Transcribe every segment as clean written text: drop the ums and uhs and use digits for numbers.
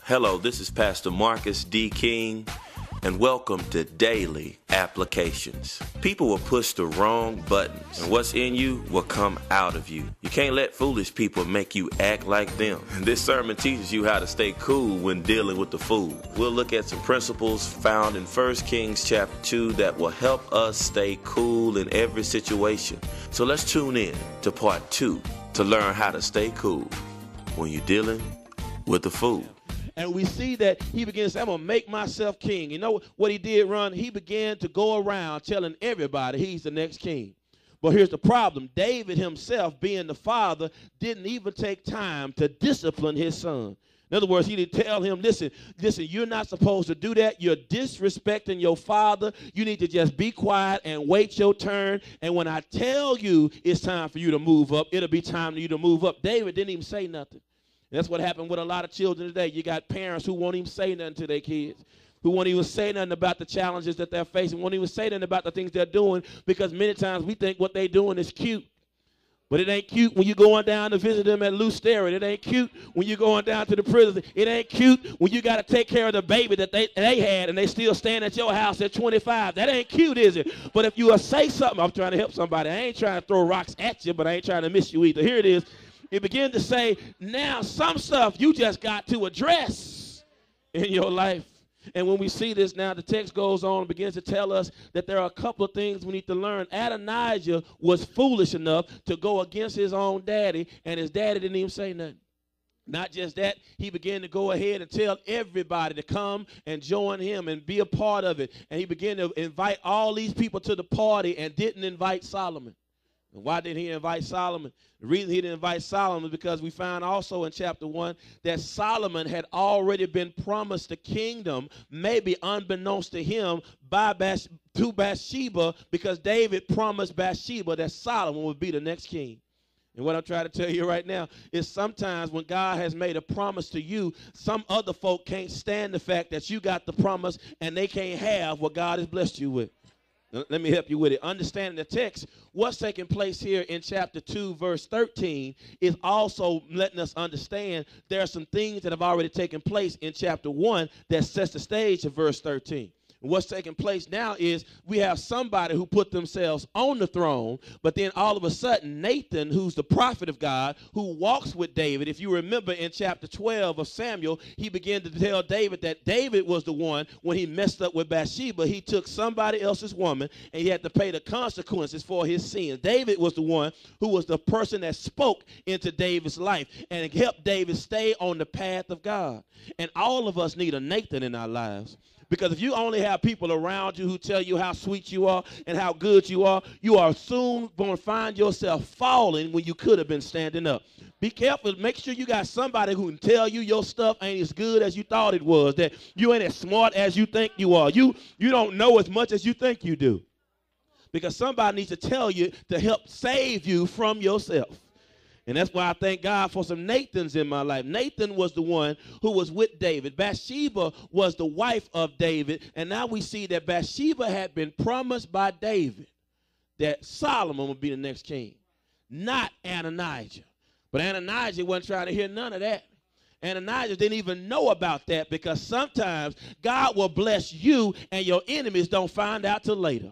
Hello, this is Pastor Marcus D. King, and welcome to Daily Applications. People will push the wrong buttons, and what's in you will come out of you. You can't let foolish people make you act like them. This sermon teaches you how to stay cool when dealing with the fool. We'll look at some principles found in 1 Kings chapter 2 that will help us stay cool in every situation. So let's tune in to part 2 to learn how to stay cool when you're dealing with the fool. And we see that he began to say, I'm going to make myself king. You know what he did, Ron? He began to go around telling everybody he's the next king. But here's the problem. David himself, being the father, didn't even take time to discipline his son. In other words, he didn't tell him, listen, you're not supposed to do that. You're disrespecting your father. You need to just be quiet and wait your turn. And when I tell you it's time for you to move up, it'll be time for you to move up. David didn't even say nothing. That's what happened with a lot of children today. You got parents who won't even say nothing to their kids, who won't even say nothing about the challenges that they're facing, won't even say nothing about the things they're doing, because many times we think what they're doing is cute. But it ain't cute when you're going down to visit them at Lou Sterrett. It ain't cute when you're going down to the prison. It ain't cute when you got to take care of the baby that they had and they still stand at your house at 25. That ain't cute, is it? But if you say something, I'm trying to help somebody. I ain't trying to throw rocks at you, but I ain't trying to miss you either. Here it is. It began to say, now some stuff you just got to address in your life. And when we see this now, the text goes on and begins to tell us that there are a couple of things we need to learn. Adonijah was foolish enough to go against his own daddy, and his daddy didn't even say nothing. Not just that, he began to go ahead and tell everybody to come and join him and be a part of it. And he began to invite all these people to the party and didn't invite Solomon. And why didn't he invite Solomon? The reason he didn't invite Solomon is because we find also in chapter 1 that Solomon had already been promised the kingdom, maybe unbeknownst to him, to Bathsheba, because David promised Bathsheba that Solomon would be the next king. And what I'm trying to tell you right now is sometimes when God has made a promise to you, some other folk can't stand the fact that you got the promise and they can't have what God has blessed you with. Let me help you with it. Understanding the text, what's taking place here in chapter 2, verse 13, is also letting us understand there are some things that have already taken place in chapter 1 that sets the stage of verse 13. And what's taking place now is we have somebody who put themselves on the throne, but then all of a sudden Nathan, who's the prophet of God, who walks with David, if you remember in chapter 12 of Samuel, he began to tell David that David was the one, when he messed up with Bathsheba, he took somebody else's woman and he had to pay the consequences for his sins. David was the one who was the person that spoke into David's life and helped David stay on the path of God. And all of us need a Nathan in our lives. Because if you only have people around you who tell you how sweet you are and how good you are soon going to find yourself falling when you could have been standing up. Be careful. Make sure you got somebody who can tell you your stuff ain't as good as you thought it was, that you ain't as smart as you think you are. You don't know as much as you think you do. Because somebody needs to tell you to help save you from yourself. And that's why I thank God for some Nathans in my life. Nathan was the one who was with David. Bathsheba was the wife of David. And now we see that Bathsheba had been promised by David that Solomon would be the next king, not Adonijah. But Adonijah wasn't trying to hear none of that. Adonijah didn't even know about that, because sometimes God will bless you and your enemies don't find out till later.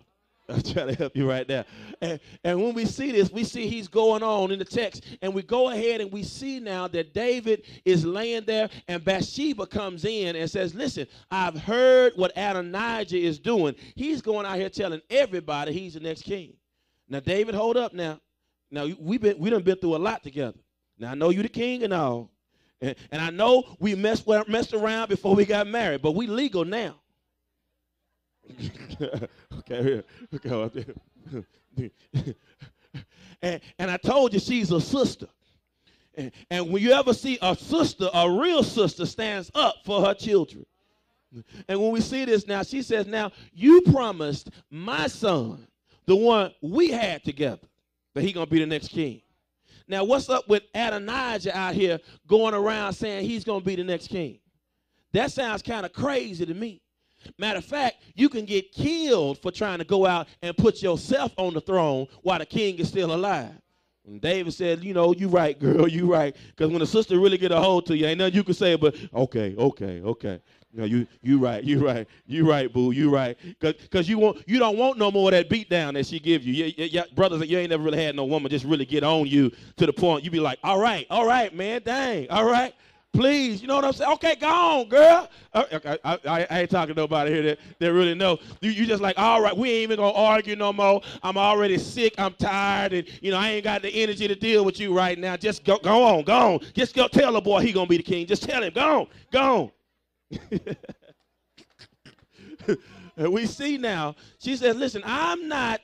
I'm trying to help you right now. And when we see this, we see he's going on in the text. And we go ahead and we see now that David is laying there, and Bathsheba comes in and says, listen, I've heard what Adonijah is doing. He's going out here telling everybody he's the next king. Now, David, hold up now. Now, we done been through a lot together. Now, I know you the king and all. And I know we messed around before we got married, but we legal now. Okay, here. Okay, and I told you she's a sister. And when you ever see a sister, a real sister stands up for her children. And when we see this now, she says, now, you promised my son, the one we had together, that he going to be the next king. Now, what's up with Adonijah out here going around saying he's going to be the next king? That sounds kind of crazy to me. Matter of fact, you can get killed for trying to go out and put yourself on the throne while the king is still alive. And David said, you know, you right, girl, you right. Because when a sister really get a hold to you, ain't nothing you can say but, okay. No, you right, boo, you right. Because you don't want no more of that beat down that she give you. Brothers, you ain't never really had no woman just really get on you to the point you be like, all right, man, dang, all right. Please, you know what I'm saying? Okay, go on, girl. I ain't talking to nobody here that really know. You just like, all right, we ain't even going to argue no more. I'm already sick. I'm tired. And, you know, I ain't got the energy to deal with you right now. Just go on. Just go tell the boy he going to be the king. Just tell him, go on. And we see now, she says, listen, I'm not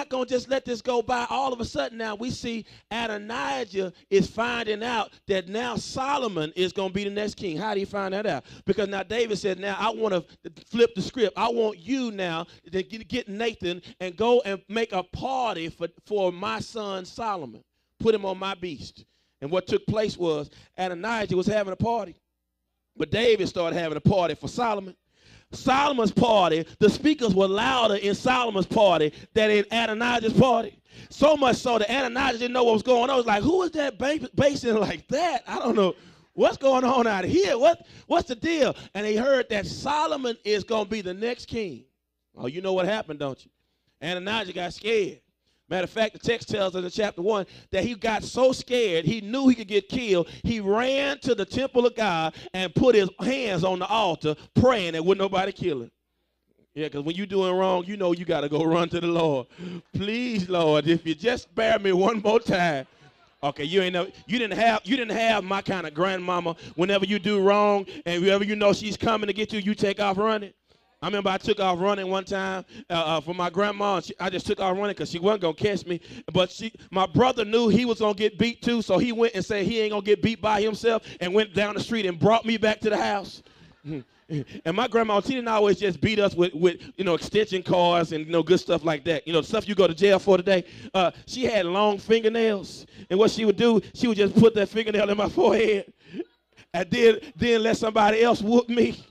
going to just let this go by. All of a sudden now we see Adonijah is finding out that now Solomon is going to be the next king. How do you find that out? Because now David said, now I want to flip the script. I want you now to get Nathan and go and make a party for my son Solomon. Put him on my beast. And what took place was Adonijah was having a party. But David started having a party for Solomon. Solomon's party, the speakers were louder in Solomon's party than in Adonijah's party. So much so that Adonijah didn't know what was going on. It was like, who is that basing like that? I don't know. What's going on out here? What's the deal? And he heard that Solomon is going to be the next king. Oh, you know what happened, don't you? Adonijah got scared. Matter of fact, the text tells us in chapter 1 that he got so scared, he knew he could get killed. He ran to the temple of God and put his hands on the altar, praying that wouldn't nobody kill him. Yeah, because when you're doing wrong, you know you got to go run to the Lord. Please, Lord, if you just spare me one more time. Okay, you didn't have my kind of grandmama. Whenever you do wrong and whenever you know she's coming to get you, you take off running. I remember I took off running one time for my grandma. I just took off running because she wasn't going to catch me. But my brother knew he was going to get beat too, so he went and said he ain't going to get beat by himself and went down the street and brought me back to the house. And my grandma, she didn't always just beat us with extension cords and, good stuff like that. Stuff you go to jail for today. She had long fingernails. And what she would do, she would just put that fingernail in my forehead. And then let somebody else whoop me.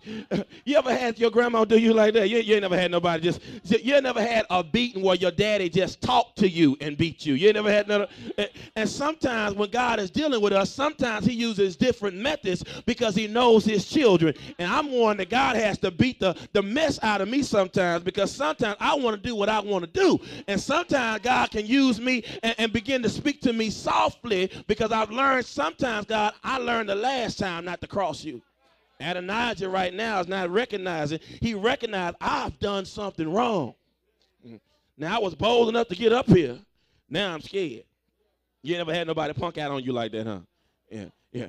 You ever had your grandma do you like that? You ain't never had nobody you never had a beating where your daddy just talked to you and beat you. You ain't never had none. And sometimes when God is dealing with us, sometimes he uses different methods because he knows his children. And I'm one that God has to beat the mess out of me sometimes because sometimes I want to do what I want to do. And sometimes God can use me and begin to speak to me softly because I've learned sometimes, God, I learned the last time not to cross you. Adonijah right now is not recognizing. He recognized I've done something wrong. Now I was bold enough to get up here. Now I'm scared. You never had nobody punk out on you like that, huh? Yeah.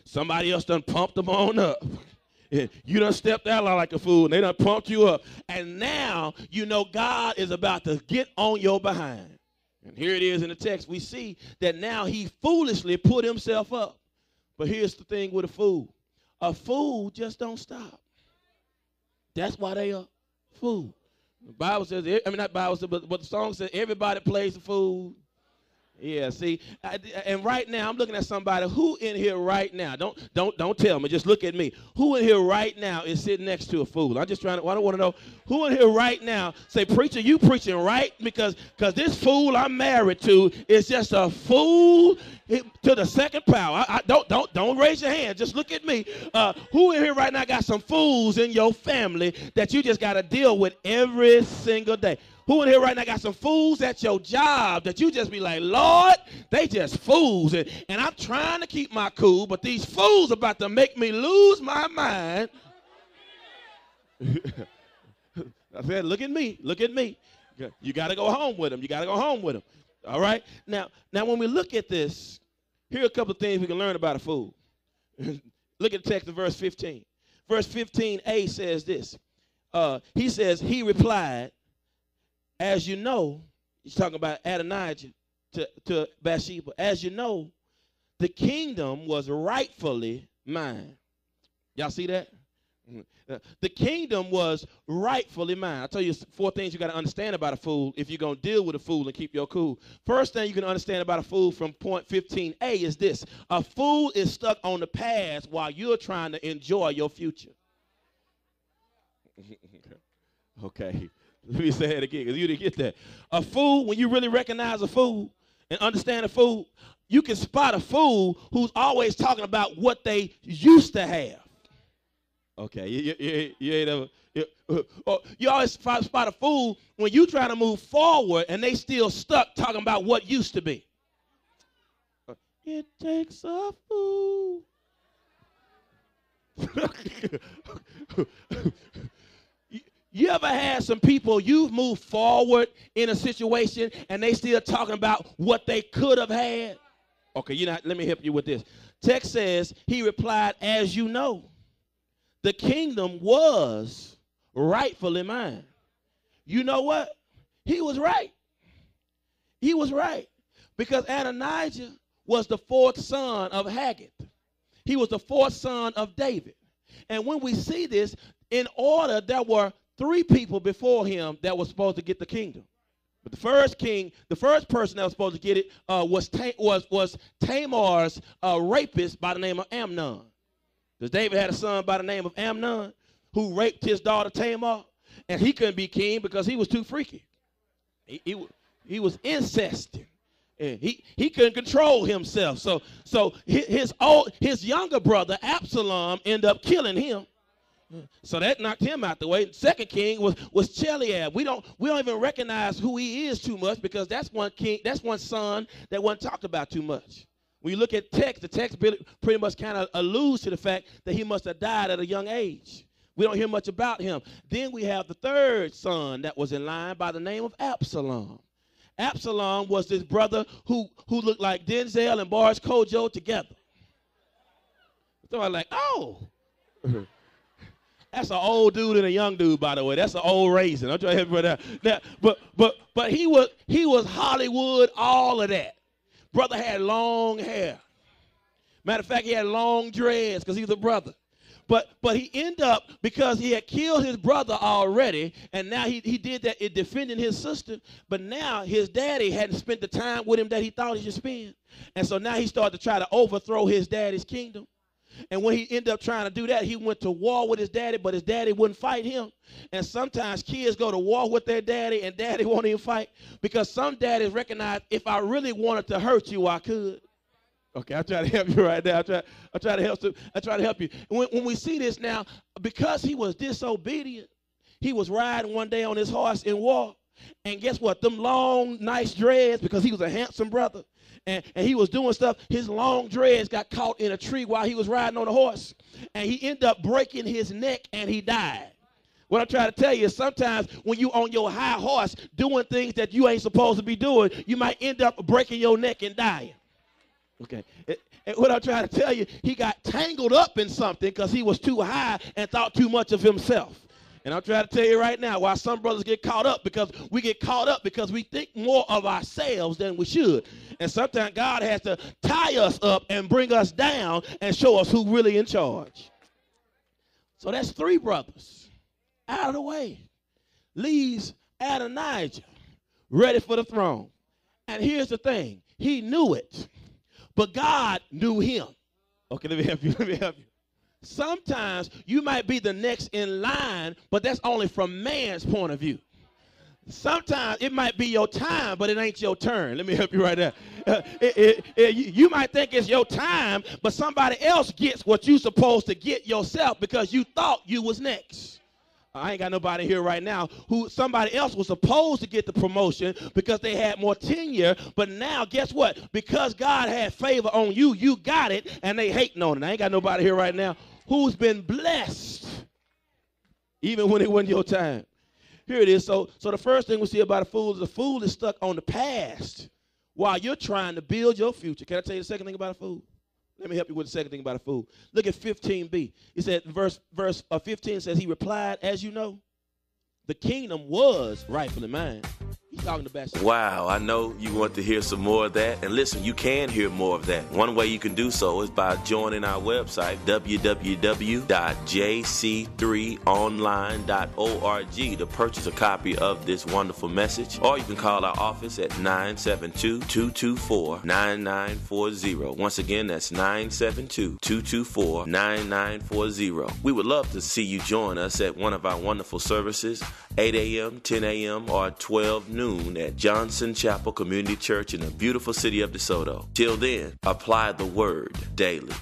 Somebody else done pumped them on up. Yeah. You done stepped out like a fool and they done pumped you up. And now you know God is about to get on your behind. And here it is in the text. We see that now he foolishly put himself up. But here's the thing with a fool. A fool just don't stop. That's why they are fool. The Bible says, not Bible says, but the song says everybody plays a fool. Yeah, see, and right now I'm looking at somebody who in here right now. Don't tell me. Just look at me. Who in here right now is sitting next to a fool? I don't want to know who in here right now. Say, preacher, you preaching right because this fool I'm married to is just a fool to the second power. Don't raise your hand. Just look at me. Who in here right now got some fools in your family that you just got to deal with every single day? Who in here right now got some fools at your job that you just be like, Lord, they just fools. And I'm trying to keep my cool, but these fools about to make me lose my mind. I said, look at me. You got to go home with them. All right? Now when we look at this, here are a couple of things we can learn about a fool. Look at the text in verse 15. Verse 15a says this. He says, he replied, as you know, he's talking about Adonijah to Bathsheba. As you know, the kingdom was rightfully mine. Y'all see that? The kingdom was rightfully mine. I'll tell you 4 things you got to understand about a fool if you're going to deal with a fool and keep your cool. First thing you can understand about a fool from point 15a is this. A fool is stuck on the past while you're trying to enjoy your future. Okay. Let me say that again because you didn't get that. A fool, when you really recognize a fool, and understand a fool, you can spot a fool who's always talking about what they used to have. Okay, you ain't ever. You always spot a fool when you trying to move forward and they still stuck talking about what used to be. It takes a fool. You ever had some people, you've moved forward in a situation and they still talking about what they could have had? Okay, let me help you with this. Text says, he replied, as you know, the kingdom was rightfully mine. You know what? He was right. He was right. Because Adonijah was the fourth son of Haggith. He was the fourth son of David. And when we see this, in order, there were 3 people before him that was supposed to get the kingdom. But the first person that was supposed to get it was Tamar's rapist by the name of Amnon. Because David had a son by the name of Amnon who raped his daughter Tamar, and he couldn't be king because he was too freaky. He was incesting. And he couldn't control himself. So his younger brother Absalom ended up killing him. So that knocked him out the way. Second king was Cheliab. We don't even recognize who he is too much because that's one son that wasn't talked about too much. When you look at text, the text pretty much kind of alludes to the fact that he must have died at a young age. We don't hear much about him. Then we have the third son that was in line by the name of Absalom. Absalom was this brother who looked like Denzel and Boris Kojo together. So I'm like, oh. That's an old dude and a young dude, by the way. That's an old raisin. I'm trying to help you that. But he was Hollywood, all of that. Brother had long hair. Matter of fact, he had long dreads because he was a brother. But he ended up, because he had killed his brother already, and now he did that in defending his sister, but now his daddy hadn't spent the time with him that he thought he should spend. And so now he started to try to overthrow his daddy's kingdom. And when he ended up trying to do that, he went to war with his daddy, but his daddy wouldn't fight him. And sometimes kids go to war with their daddy, and daddy won't even fight, because some daddies recognize, if I really wanted to hurt you, I could. Okay, I try to help you right now. I try to help you. When we see this now, because he was disobedient, he was riding one day on his horse in war, and guess what? Them long, nice dreads, because he was a handsome brother, and he was doing stuff, his long dreads got caught in a tree while he was riding on a horse, and he ended up breaking his neck, and he died. What I'm trying to tell you is sometimes when you on your high horse doing things that you ain't supposed to be doing, you might end up breaking your neck and dying. Okay. And what I'm trying to tell you, he got tangled up in something because he was too high and thought too much of himself. And I'm trying to tell you right now why some brothers get caught up, because we get caught up because we think more of ourselves than we should. And sometimes God has to tie us up and bring us down and show us who's really in charge. So that's 3 brothers out of the way. Leaves Adonijah ready for the throne. And here's the thing. He knew it, but God knew him. Okay, let me help you. Sometimes you might be the next in line, but that's only from man's point of view. Sometimes it might be your time, but it ain't your turn. Let me help you right there. You might think it's your time, but somebody else gets what you're supposed to get yourself because you thought you was next. I ain't got nobody here right now who somebody else was supposed to get the promotion because they had more tenure, but now guess what? Because God had favor on you, you got it, and they hating on it. I ain't got nobody here right now who's been blessed even when it wasn't your time. Here it is. So the first thing we see about a fool is a fool is stuck on the past while you're trying to build your future. Can I tell you the second thing about a fool? Let me help you with the second thing about a fool. Look at 15b. He said, verse 15 says, he replied, as you know, the kingdom was rightfully mine. He's talking to Bathsheba. Wow, I know you want to hear some more of that. And listen, you can hear more of that. One way you can do so is by joining our website, www.jc3online.org, to purchase a copy of this wonderful message. Or you can call our office at 972-224-9940. Once again, that's 972-224-9940. We would love to see you join us at one of our wonderful services, 8 a.m., 10 a.m., or 12 noon noon at Johnson Chapel Community Church in the beautiful city of DeSoto. Till then, apply the word daily.